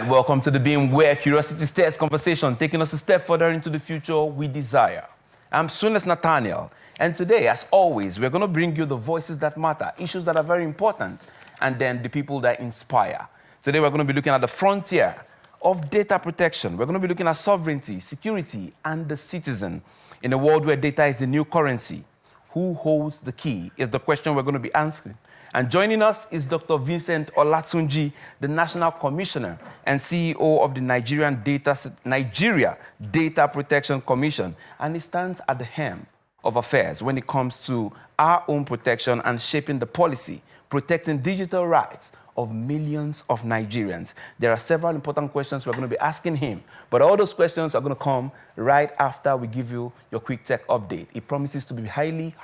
right, welcome to The Beam, where curiosity stirs conversation, taking us a step further into the future we desire. I'm Sunes Nathaniel, and today, as always, we're going to bring you the voices that matter, issues that are very important, and then the people that inspire. Today, we're going to be looking at the frontier of data protection. We're going to be looking at sovereignty, security, and the citizen. In a world where data is the new currency, who holds the key is the question we're going to be answering. And joining us is Dr. Vincent Olatunji, the National Commissioner and CEO of the Nigeria Data Protection Commission. And he stands at the helm of affairs when it comes to our own protection and shaping the policy, protecting digital rights of millions of Nigerians. There are several important questions we're going to be asking him, but all those questions are going to come right after we give you your quick tech update. It promises to be highly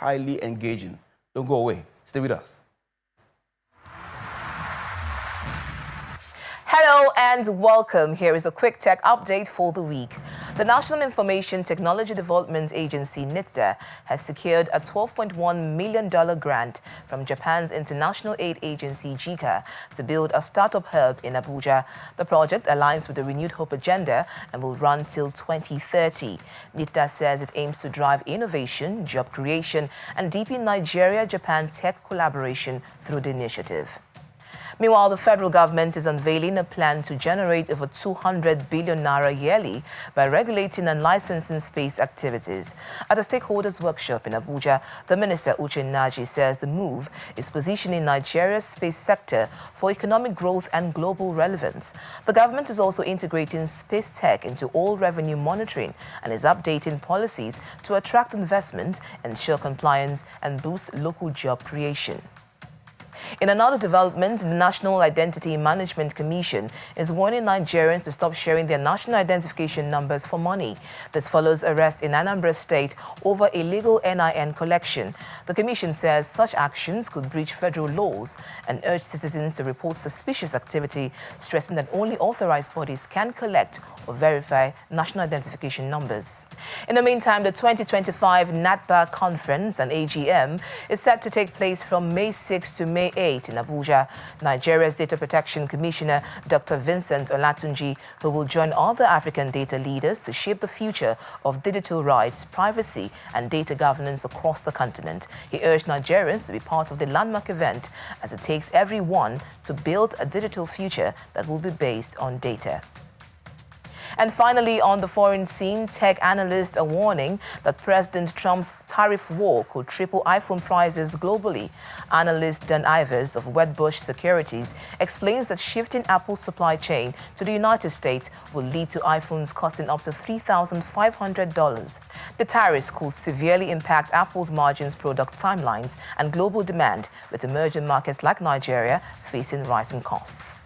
engaging. Don't go away. Stay with us. Hello and welcome. Here is a quick tech update for the week. The National Information Technology Development Agency, NITDA, has secured a $12.1 million grant from Japan's international aid agency, JICA, to build a startup hub in Abuja. The project aligns with the Renewed Hope agenda and will run till 2030. NITDA says it aims to drive innovation, job creation, and deepen Nigeria-Japan tech collaboration through the initiative. Meanwhile, the federal government is unveiling a plan to generate over 200 billion naira yearly by regulating and licensing space activities. At a stakeholders workshop in Abuja, the Minister Uche Naji says the move is positioning Nigeria's space sector for economic growth and global relevance. The government is also integrating space tech into all revenue monitoring and is updating policies to attract investment, ensure compliance, and boost local job creation. In another development, the National Identity Management Commission is warning Nigerians to stop sharing their national identification numbers for money. This follows arrest in Anambra State over illegal NIN collection. The commission says such actions could breach federal laws and urge citizens to report suspicious activity, stressing that only authorized bodies can collect or verify national identification numbers. In the meantime, the 2025 NATBA Conference and AGM is set to take place from May 6 to May 8 in Abuja. Nigeria's Data Protection Commissioner, Dr. Vincent Olatunji, who will join other African data leaders to shape the future of digital rights, privacy, and data governance across the continent. He urged Nigerians to be part of the landmark event as it takes everyone to build a digital future that will be based on data. And finally, on the foreign scene, tech analysts are warning that President Trump's tariff war could triple iPhone prices globally. Analyst Dan Ivers of Wedbush Securities explains that shifting Apple's supply chain to the United States will lead to iPhones costing up to $3,500. The tariffs could severely impact Apple's margins, product timelines, and global demand, with emerging markets like Nigeria facing rising costs.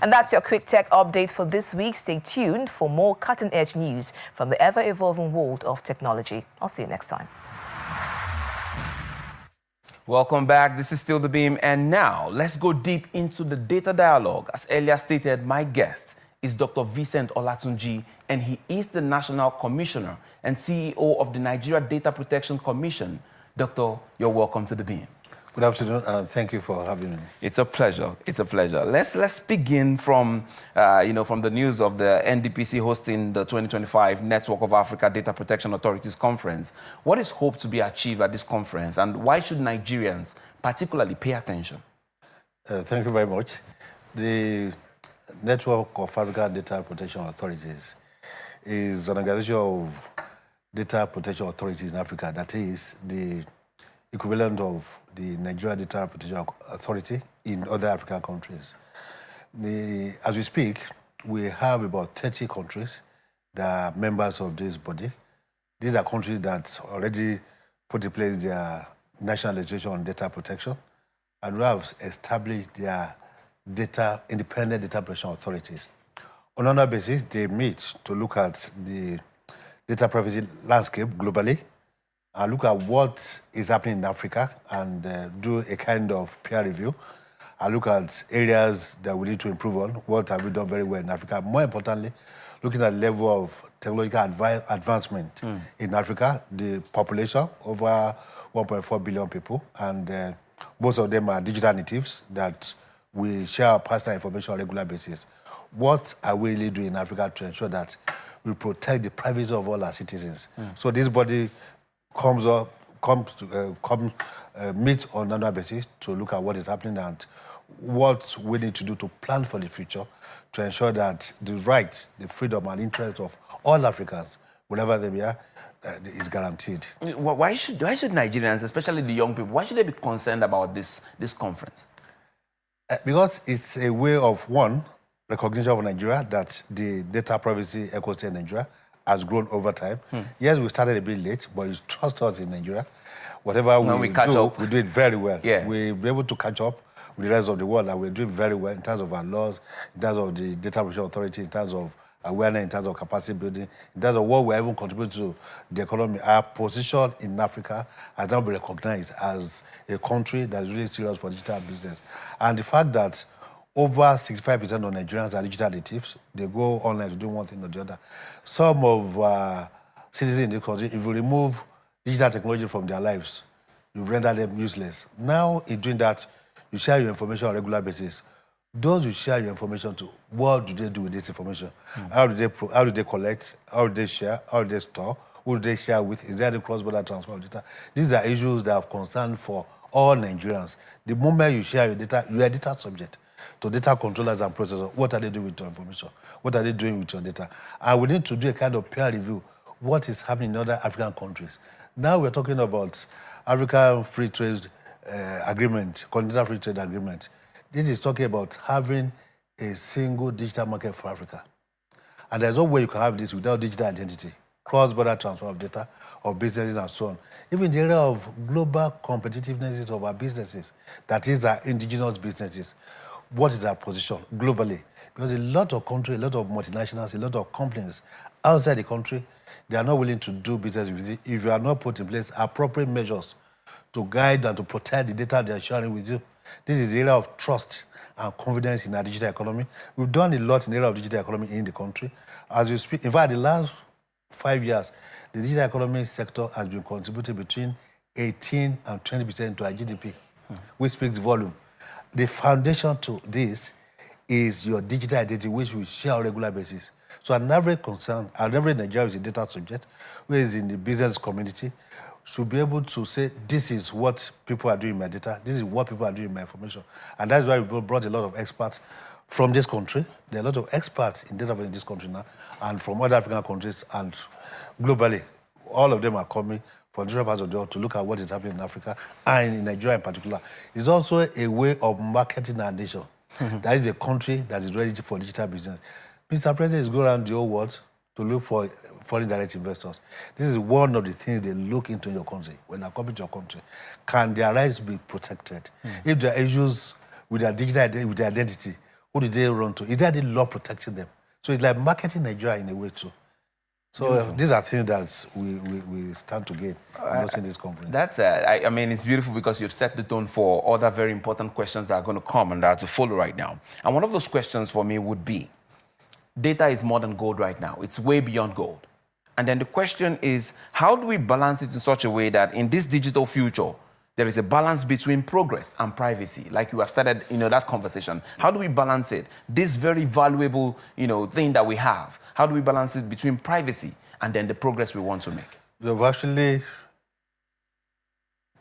And that's your quick tech update for this week. Stay tuned for more cutting-edge news from the ever-evolving world of technology. I'll see you next time. Welcome back. This is still The Beam. And now, let's go deep into the data dialogue. As earlier stated, my guest is Dr. Vincent Olatunji, and he is the National Commissioner and CEO of the Nigeria Data Protection Commission. Doctor, you're welcome to The Beam. Good afternoon, and thank you for having me. It's a pleasure. It's a pleasure. Let's begin from from the news of the NDPC hosting the 2025 Network of Africa Data Protection Authorities Conference. What is hoped to be achieved at this conference, and why should Nigerians particularly pay attention? Thank you very much. The Network of Africa Data Protection Authorities is an organization of data protection authorities in Africa. That is the equivalent of the Nigeria Data Protection Authority in other African countries. As we speak, we have about 30 countries that are members of this body. These are countries that already put in place their national legislation on data protection and who have established their independent data protection authorities. On an annual basis, they meet to look at the data privacy landscape globally, and look at what is happening in Africa and do a kind of peer review. I look at areas that we need to improve on. What have we done very well in Africa? More importantly, looking at the level of technological advancement in Africa, the population, over 1.4 billion people, and most of them are digital natives that we share our personal information on a regular basis. what are we really doing in Africa to ensure that we protect the privacy of all our citizens? So this body meets on an annual basis to look at what is happening and what we need to do to plan for the future to ensure that the rights, the freedom and interest of all Africans, wherever they are, is guaranteed. Why should Nigerians, especially the young people, why should they be concerned about this conference? Because it's a way of, one, recognition of Nigeria, that the data privacy ecosystem in Nigeria has grown over time. Yes, we started a bit late, but you trust us in Nigeria. Whatever we do, we do it very well. Yes. We'll be able to catch up with the rest of the world, and we're doing very well in terms of our laws, in terms of the Data Protection Authority, in terms of awareness, in terms of capacity building, in terms of what we're even contributing to the economy. Our position in Africa has now been recognized as a country that's really serious for digital business. And the fact that over 65% of Nigerians are digital natives, they go online to do one thing or the other. Some of citizens in the country, if you remove digital technology from their lives, you render them useless. Now, in doing that, you share your information on a regular basis. Those you share your information to, what do they do with this information? How do they collect? How do they share? How do they store? Who do they share with? Is there any cross-border transfer of data? These are issues that have concern for all Nigerians. The moment you share your data, you are a data subject. To data controllers and processors, what are they doing with your information? What are they doing with your data? And we need to do a kind of peer review. What is happening in other African countries? Now we're talking about African Free Trade Agreement, Continental Free Trade Agreement. This is talking about having a single digital market for Africa. And there's no way you can have this without digital identity, cross-border transfer of data, of businesses and so on. Even the area of global competitiveness of our businesses, that is our indigenous businesses. What is our position globally? Because a lot of countries, a lot of multinationals, a lot of companies outside the country, they are not willing to do business with you if you are not put in place appropriate measures to guide and to protect the data they are sharing with you. This is the area of trust and confidence in our digital economy. We've done a lot in the area of digital economy in the country. As you speak, in fact, the last 5 years, the digital economy sector has been contributing between 18 and 20% to our GDP, which speaks volume. The foundation to this is your digital identity, which we share on a regular basis. So an average concern, an average Nigerian is a data subject, who is in the business community, should be able to say, this is what people are doing in my data, this is what people are doing in my information. And that's why we brought a lot of experts from this country. There are a lot of experts in data in this country now, and from other African countries and globally. All of them are coming from different parts of the world to look at what is happening in Africa and in Nigeria in particular. It's also a way of marketing our nation. That is a country that is ready for digital business. Mr. President is going around the whole world to look for foreign direct investors. This is one of the things they look into your country when they come into your country. Can their rights be protected? If there are issues with their digital identity, with their identity, who do they run to? Is there any law protecting them? So it's like marketing Nigeria in a way too. So these are things that we stand to gain in this conference. That's, I mean, it's beautiful because you've set the tone for other very important questions that are going to come and that are to follow right now. And one of those questions for me would be, data is more than gold right now. It's way beyond gold. And then the question is, how do we balance it in such a way that in this digital future, there is a balance between progress and privacy, like you have started, that conversation. How do we balance it? This very valuable, thing that we have, how do we balance it between privacy and then the progress we want to make? We've actually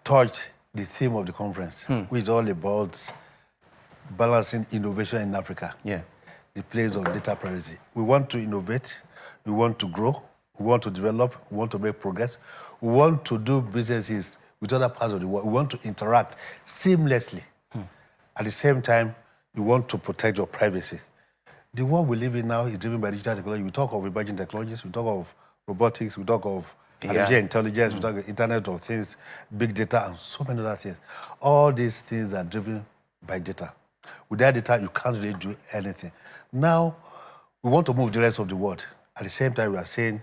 touched the theme of the conference, which is all about balancing innovation in Africa. Yeah. The place of data privacy. We want to innovate, we want to grow, we want to develop, we want to make progress, we want to do businesses with other parts of the world. We want to interact seamlessly. At the same time, we want to protect your privacy. The world we live in now is driven by digital technology. We talk of emerging technologies, we talk of robotics, we talk of artificial intelligence, we talk of Internet of Things, big data, and so many other things. All these things are driven by data. Without data, you can't really do anything. Now, we want to move the rest of the world. At the same time, we are saying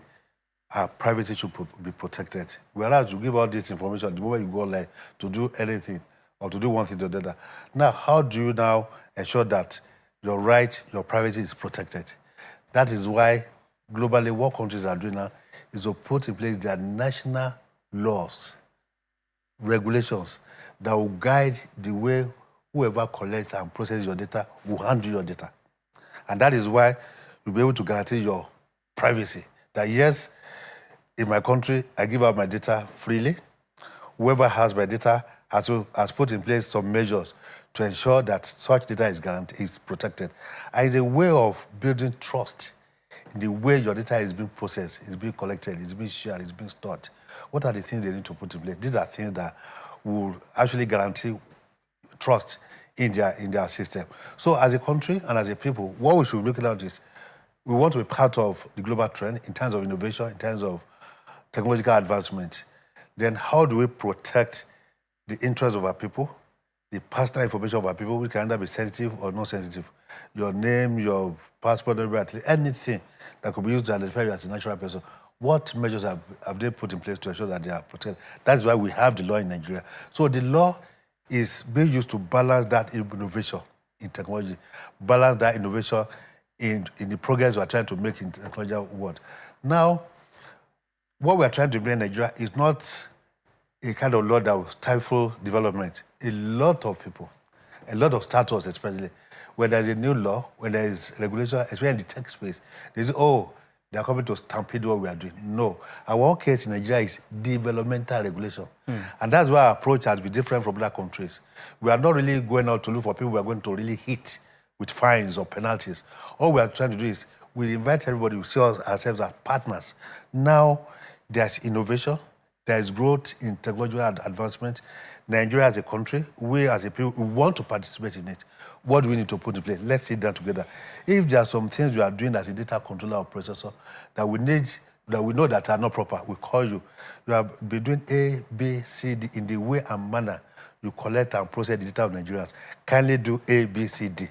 our privacy should be protected. We are allowed to give all this information the moment you go online to do anything or to do one thing or the other. Now, how do you now ensure that your right, your privacy is protected? That is why globally what countries are doing now is to put in place their national laws, regulations that will guide the way whoever collects and processes your data will handle your data. And that is why you'll be able to guarantee your privacy. That yes, in my country, I give out my data freely. Whoever has my data has put in place some measures to ensure that such data is protected. And it's a way of building trust in the way your data is being processed, is being collected, is being shared, is being stored. What are the things they need to put in place? These are things that will actually guarantee trust in their system. So as a country and as a people, what we should be looking at is we want to be part of the global trend in terms of innovation, in terms of technological advancement. Then how do we protect the interests of our people, the personal information of our people, which can either be sensitive or not sensitive? Your name, your passport number, anything that could be used to identify you as a natural person. What measures have they put in place to ensure that they are protected? That's why we have the law in Nigeria. So the law is being used to balance that innovation in technology, balance that innovation in the progress we are trying to make in the technological world. Now, what we are trying to bring in Nigeria is not a kind of law that will stifle development. A lot of people, a lot of startups especially, when there's a new law, when there is regulation, especially in the tech space, they say, oh, they are coming to stampede what we are doing. No. Our case in Nigeria is developmental regulation. And that's why our approach has been different from other countries. We are not really going out to look for people we are going to really hit with fines or penalties. All we are trying to do is we invite everybody, we see ourselves as partners. Now, there's innovation, there's growth in technological advancement. Nigeria as a country, we as a people, we want to participate in it. What do we need to put in place? Let's sit down together. If there are some things you are doing as a data controller or processor that we know that are not proper, we call you. You have been doing A, B, C, D in the way and manner you collect and process the data of Nigerians. Kindly do A, B, C, D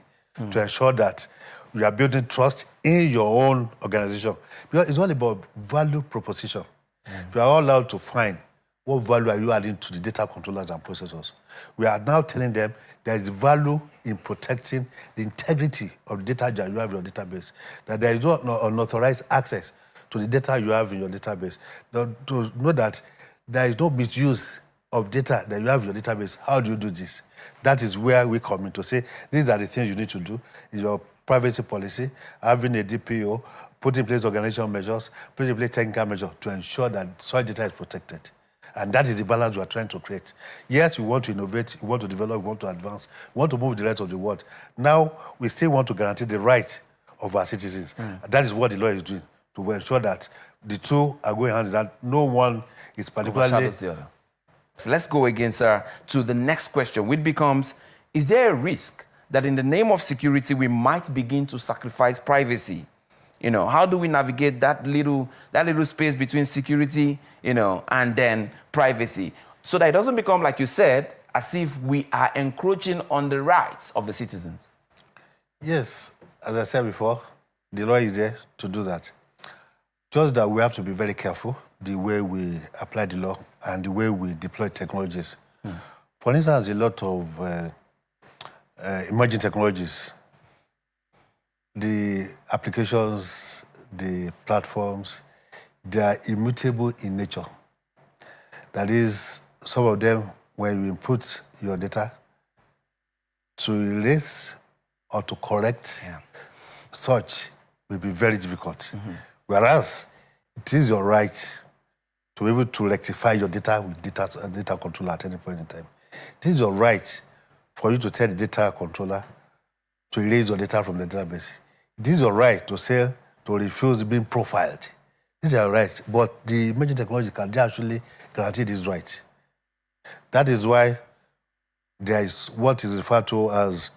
to ensure that you are building trust in your own organization. Because it's all about value proposition. If you are all allowed to find what value are you adding to the data controllers and processors, we are now telling them there is value in protecting the integrity of the data that you have in your database, that there is no unauthorized access to the data you have in your database, to know that there is no misuse of data that you have in your database. How do you do this? That is where we come in to say, these are the things you need to do in your privacy policy, having a DPO, put in place organizational measures, put in place technical measures to ensure that such data is protected. And that is the balance we are trying to create. Yes, we want to innovate, we want to develop, we want to advance, we want to move the rest of the world. Now, we still want to guarantee the right of our citizens. That is what the law is doing, to ensure that the two are going hand in hand. No one is particularly... overshadows the other. So let's go again, sir, to the next question, which becomes, is there a risk that in the name of security, we might begin to sacrifice privacy? You know, how do we navigate that little space between security, you know, and then privacy, so that it doesn't become, like you said, as if we are encroaching on the rights of the citizens? Yes, as I said before, the law is there to do that. Just that we have to be very careful the way we apply the law and the way we deploy technologies. For instance, a lot of emerging technologies, the applications, the platforms, they are immutable in nature. That is, some of them, when you input your data, to erase or to correct such will be very difficult. Whereas it is your right to be able to rectify your data with data controller at any point in time. It is your right for you to tell the data controller to erase your data from the database. It is your right to say, to refuse being profiled. These are your rights, but the emerging technology can actually guarantee these rights. That is why there is what is referred to as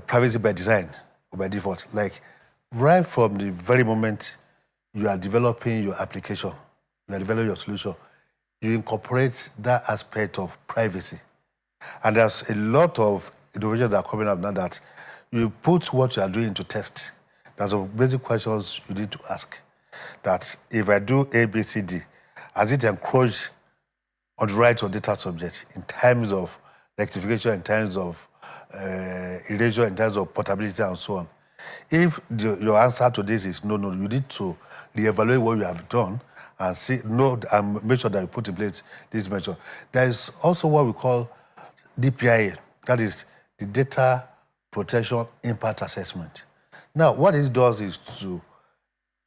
privacy by design or by default. Like right from the very moment you are developing your application, you are developing your solution, you incorporate that aspect of privacy. And there's a lot of innovations that are coming up now that you put what you are doing to test. There's some basic questions you need to ask. That if I do A, B, C, D, has it encroached on the rights of data subject in terms of rectification, in terms of erasure, in terms of portability, and so on? If your answer to this is no, you need to reevaluate what you have done and see, and make sure that you put in place this measure. There is also what we call DPIA, that is the Data Protection Impact Assessment. Now, what it does is to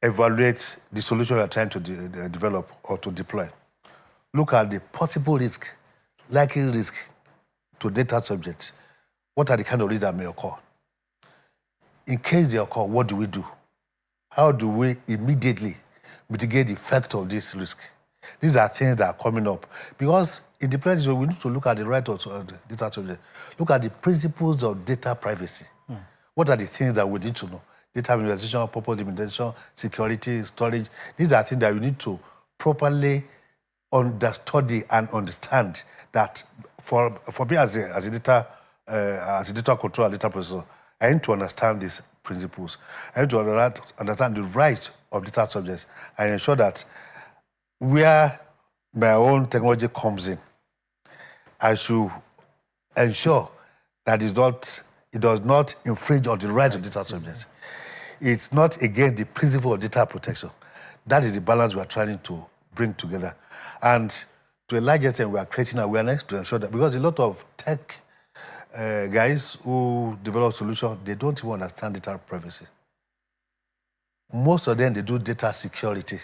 evaluate the solution you're trying to develop or to deploy. Look at the possible risk, likely risk to data subjects. What are the kind of risks that may occur? In case they occur, what do we do? How do we immediately mitigate the effect of this risk? These are things that are coming up. Because in the place, we need to look at the right of the data subject. Look at the principles of data privacy. What are the things that we need to know? Data minimization, purpose limitation, security, storage. These are things that we need to properly study and understand. That for me as a data controller, data processor, I need to understand these principles. I need to understand the rights of data subjects and ensure that where my own technology comes in, I should ensure that it does not infringe on the rights of data subjects. It's not against the principle of data protection. That is the balance we are trying to bring together. And to a large extent, we are creating awareness to ensure that, because a lot of tech guys who develop solutions, they don't even understand data privacy. Most of them, they do data security.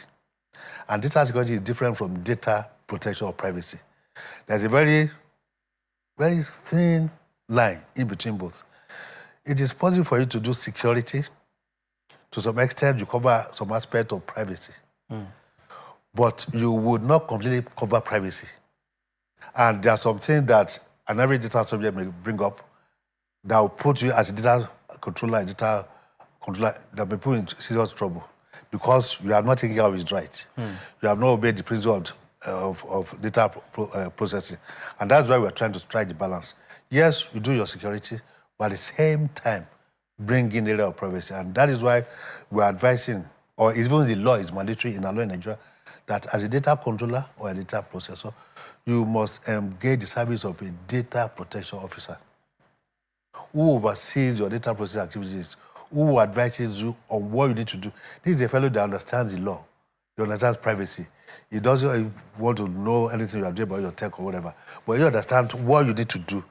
And data security is different from data protection or privacy. There's a very, very thin line in between both. It is possible for you to do security. To some extent, you cover some aspect of privacy. But you would not completely cover privacy. And there are some things that an every data subject may bring up that will put you as a data controller, that may put you in serious trouble because you are not taking care of his rights. You have not obeyed the principle of data processing. And that's why we're trying to strike the balance. Yes, you do your security, but at the same time, bring in the area of privacy. And that is why we're advising, or even the law is mandatory in our law in Nigeria, that as a data controller or a data processor, you must engage the service of a data protection officer who oversees your data processing activities, who advises you on what you need to do. This is a fellow that understands the law. He understands privacy. He doesn't want to know anything you are doing about your tech or whatever, but he understands what you need to do,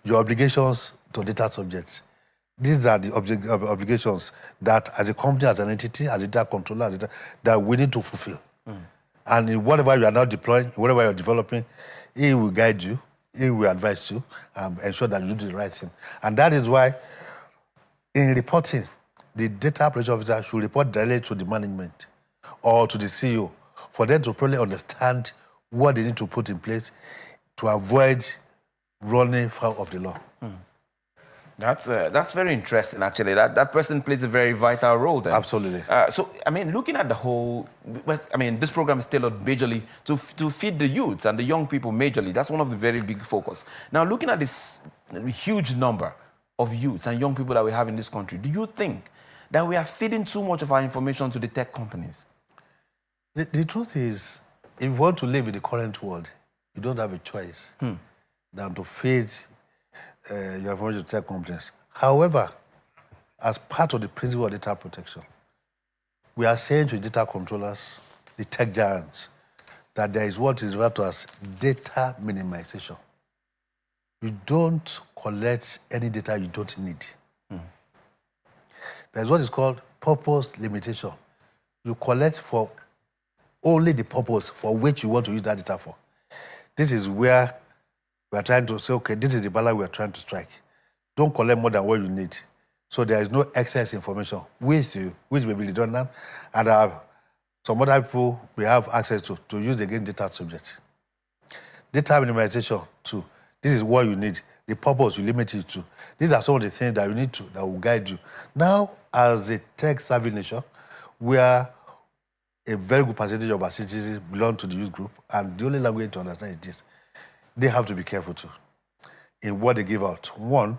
your obligations to data subjects. These are the obligations that as a company, as an entity, as a data controller, that we need to fulfill. And in whatever you are now deploying, whatever you are developing, he will guide you, he will advise you, and ensure that you do the right thing. And that is why, in reporting, the data operation officer should report directly to the management or to the CEO for them to probably understand what they need to put in place to avoid running foul of the law. That's very interesting, actually. That person plays a very vital role then. Absolutely. So, I mean, looking at the whole, I mean, this program is tailored majorly to feed the youths and the young people majorly. That's one of the very big focus. Now, looking at this huge number of youths and young people that we have in this country, do you think that we are feeding too much of our information to the tech companies? The truth is, if you want to live in the current world, you don't have a choice than to feed your information to tech companies. However, as part of the principle of data protection, we are saying to data controllers, the tech giants, that there is what is referred to as data minimization. You don't collect any data you don't need. There's what is called purpose limitation. You collect for only the purpose for which you want to use that data for. This is where we are trying to say, okay, this is the balance we are trying to strike. Don't collect more than what you need. So there is no excess information with you, which may be redundant, and some other people we have access to use against data subjects. Data minimization, too. This is what you need. The purpose you limit it to. These are some of the things that you need to, that will guide you. Now, as a tech-savvy nation, we are a very good percentage of our citizens belong to the youth group, and the only language to understand is this. They have to be careful too in what they give out. One,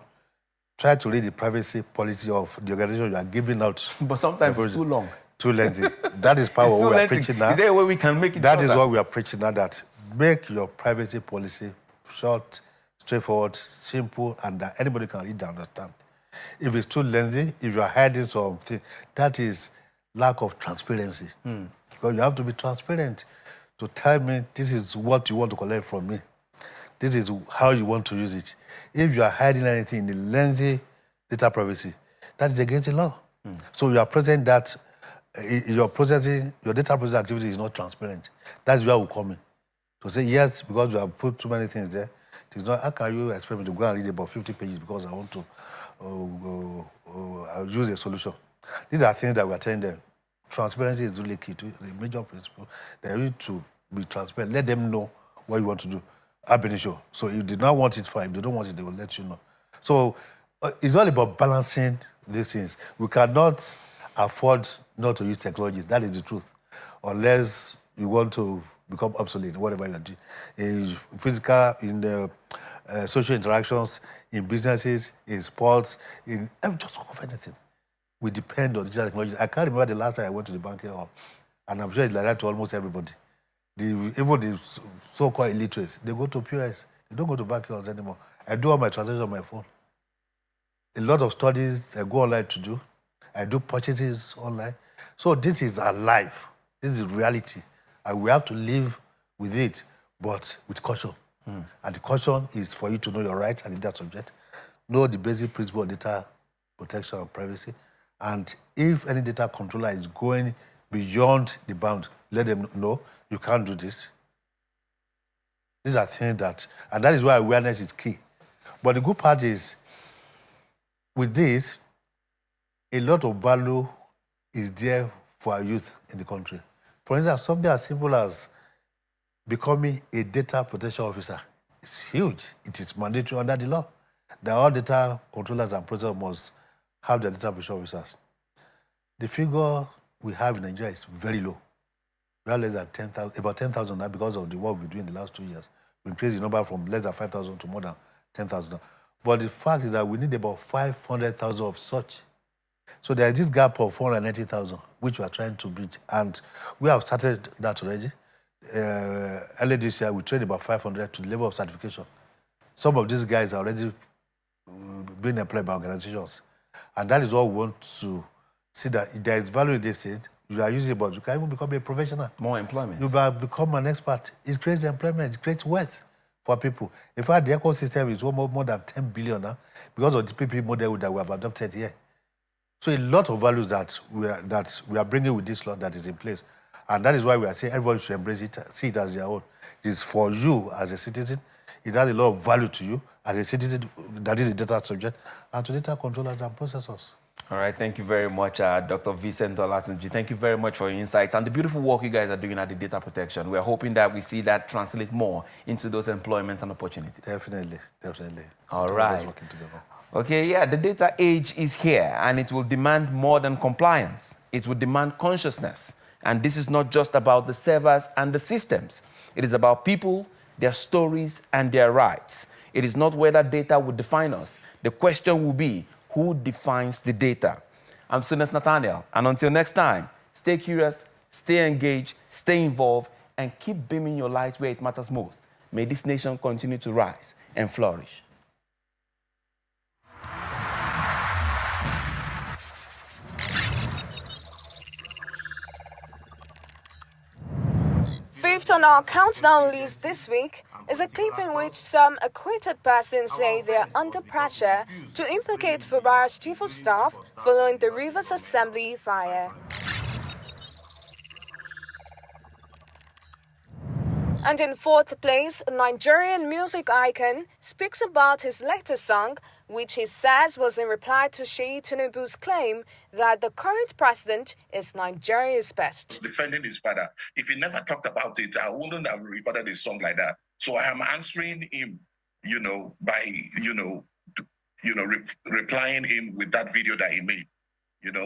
try to read the privacy policy of the organization you are giving out. But sometimes it's too long. Too lengthy. That is part of what we are preaching now. Is there a way we can make it That shorter? is what we are preaching now, that make your privacy policy short, straightforward, simple, and that anybody can read and understand. If it's too lengthy, if you are hiding something, that is lack of transparency. Because you have to be transparent to tell me this is what you want to collect from me. This is how you want to use it. If you are hiding anything in the lengthy data privacy, that is against the law. So you are present that your data processing activity is not transparent. That's where we come in. To say yes, because you have put too many things there, it is not, how can you expect me to go and read about 50 pages because I want to I'll use a solution? These are things that we are telling them. Transparency is really key to the major principle. They need to be transparent. Let them know what you want to do. I've been sure. So if they don't want it, fine. If they don't want it, they will let you know. So it's all about balancing these things. We cannot afford not to use technologies. That is the truth. Unless you want to become obsolete, whatever you are doing. In physical, in the social interactions, in businesses, in sports, in just of anything. We depend on digital technologies. I can't remember the last time I went to the banking hall, and I'm sure it's like that to almost everybody. Even the so-called illiterates, they go to POS. They don't go to banking halls anymore. I do all my transactions on my phone. A lot of studies I go online to do. I do purchases online. So this is our life. This is reality. And we have to live with it, but with caution. And the caution is for you to know your rights and data subject, know the basic principle of data protection and privacy. And if any data controller is going beyond the bound, let them know you can't do this. These are things that, and that is why awareness is key. But the good part is, with this, a lot of value is there for our youth in the country. For instance, something as simple as becoming a data protection officer is huge. It is mandatory under the law that all data controllers and processors must have their data protection officers. The figure we have in Nigeria is very low. We have less than 10,000, about 10,000 now because of the work we've been doing the last 2 years. We increased the number from less than 5,000 to more than 10,000. But the fact is that we need about 500,000 of such. So there is this gap of 490,000, which we are trying to bridge. And we have started that already. Early this year, we trained about 500 to the level of certification. Some of these guys are already being employed by organizations. And that is what we want to see, that if there is value in this thing, you are using it, but you can even become a professional. More employment. You become an expert. It creates employment, it creates wealth for people. In fact, the ecosystem is almost more than 10 billion now because of the PPP model that we have adopted here. So a lot of values that we are bringing with this law that is in place. And that is why we are saying everybody should embrace it, see it as their own. It's for you as a citizen. It has a lot of value to you as a citizen that is a data subject, and to data controllers and processors. All right, thank you very much, Dr. Vincent Olatunji. Thank you very much for your insights and the beautiful work you guys are doing at the data protection. We're hoping that we see that translate more into those employments and opportunities. Definitely, definitely. All right. Working together. Okay, yeah, the data age is here, and it will demand more than compliance. It will demand consciousness. And this is not just about the servers and the systems. It is about people, their stories, and their rights. It is not whether data will define us. The question will be, who defines the data? I'm Sunes Nathaniel, and until next time, stay curious, stay engaged, stay involved, and keep beaming your light where it matters most. May this nation continue to rise and flourish. Fifth on our countdown list this week is a clip in which some acquitted persons say they are under pressure to implicate Fubara's chief of staff following the Rivers Assembly fire. And in fourth place, a Nigerian music icon speaks about his latest song, which he says was in reply to Sheyi Tinubu's claim that the current president is Nigeria's best. Defending his father. If he never talked about it, I wouldn't have recorded a song like that. So I am answering him, by, replying him with that video that he made.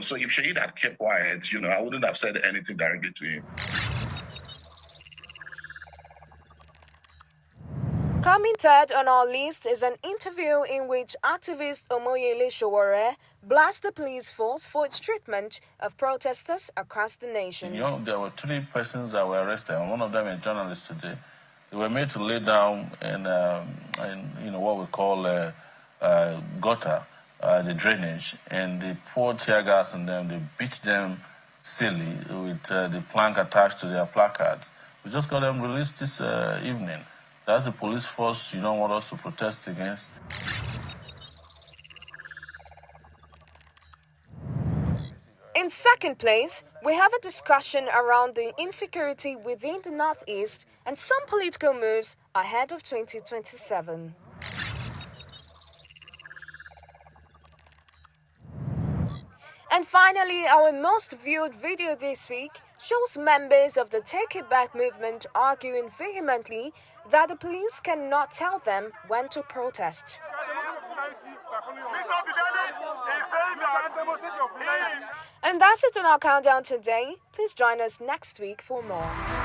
So if Sheyi had kept quiet, I wouldn't have said anything directly to him. Coming third on our list is an interview in which activist Omoyele Sowore blasts the police force for its treatment of protesters across the nation. There were 3 persons that were arrested, and one of them a journalist today. They were made to lay down in what we call gutter, the drainage, and they poured tear gas on them. They beat them silly with the plank attached to their placards. We just got them released this evening. That's the police force you don't want us to protest against. In second place, we have a discussion around the insecurity within the Northeast and some political moves ahead of 2027. And finally, our most viewed video this week shows members of the Take It Back movement arguing vehemently that the police cannot tell them when to protest. And that's it on our countdown today. Please join us next week for more.